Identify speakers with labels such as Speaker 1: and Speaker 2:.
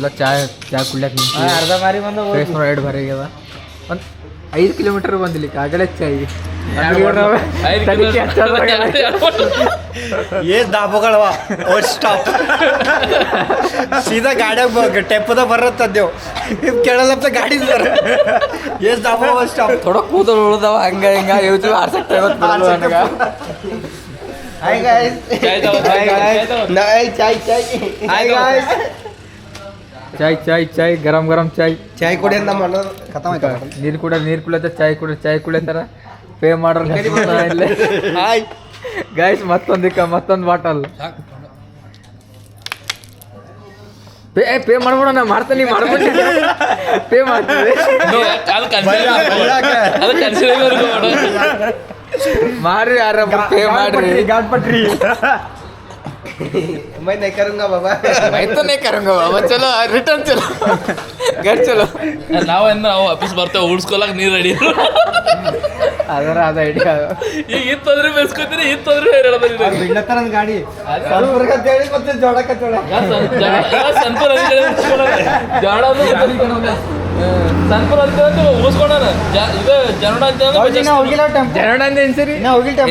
Speaker 1: ಎಲ್ಲ ಚಾ ಕುಡ್ಲಕ್ಕೆ ನಿಂತು
Speaker 2: ಅರ್ಧ ಮಾರಿ ಬಂದ
Speaker 1: ಫೇಸ್ ರೈಡ್ ಭಾರಿ ಆಗ್ಯದ ಒಂದು 5 ಕಿಲೋಮೀಟರ್ ಬಂದಿಲ್ಲ ಆಗಲೇ ಚಾಯ್
Speaker 2: ಏನ್ ದಾಬಗಳವ ಸ್ಟಾಪ್ ಸೀದಾ ಗಾಡಿಯಾಗ ಟೆಪ್ಪದ ಬರತ್ತದ್ದೇವು ಕೇಳಲ್ಲಪ್ಪ ಗಾಡಿ ಬರ ಏಸ್ ದಾಬ ಸ್ಟಾಪ್
Speaker 1: ಥೋड़ा ಕೂದಲು ಉಳ್ದವ ಹಂಗ ಹಿಂಗ ಯೋಚನೆ ಆರ್ಸಕ್ತಾ ಇವತ್ತು
Speaker 2: Hi guys.
Speaker 1: ಚಾಯ್ ಗರಂ ಚಾಯ್
Speaker 2: ಚಾಯ್ ಕುಡಿ ಅಂತ ಮಾಡೋದು ಖತಮ್ ಆಯ್ತು
Speaker 1: ನೀರು ಕುಡಿಯೋದ ಚಾಯ್ ಕುಡಿಯತ್ತಾರ ಪೇ ಮಾಡೋರು ಇಲ್ಲೇ
Speaker 2: ಹಾಯ್
Speaker 1: ಗೈಸ್ ಮತ್ತೊಂದು ಬಾಟಲ್ ಪೇ ಮಾಡ್ಬಿಡ ನಾ ಮಾಡ್ತೀನಿ ಮಾಡ್ಬಿಟ್ಟು ಪೇ ಮಾಡ್ತೀವಿ ಮಾಡ್ರಿ ಆರಾಮ ಪೇ ಮಾಡ್ರಿ
Speaker 2: ಗಾಡ್ಪಟ್ರಿ मैं नहीं करूंगा बाबा
Speaker 1: मैं तो नहीं करूंगा बाबा चलो रिटर्न चलो घर चलो
Speaker 3: ನಾವು ವಾಪಸ್ ಬರ್ತೇವೆ ಉಡ್ಸ್ಕೊಳಕ್ ನೀರು ರೆಡಿ
Speaker 1: ಅದ ಐಡಿಯಾ
Speaker 3: ಈಗ ಇತ್ತಂದ್ರೆ ಬೆಸ್ಕೊತೀನಿ ಇತ್ತಂದ್ರೆ
Speaker 2: ಬಿಡ್ಲತ್ತಾರ ಗಾಡಿ ಮತ್ತೆ ಜೋಡಕ
Speaker 3: ಸನ್ಪುರ ಜಾಡ ಸನ್ಪುರ ಅಂತ ಉಳಿಸ್ಕೊಂಡಾನ ಇದು ಜನಡ ಅಂತ
Speaker 1: ಜನಡ ಅಂತ ಏನ್ ಸರಿ
Speaker 2: ಹೋಗಿಲ್ಲ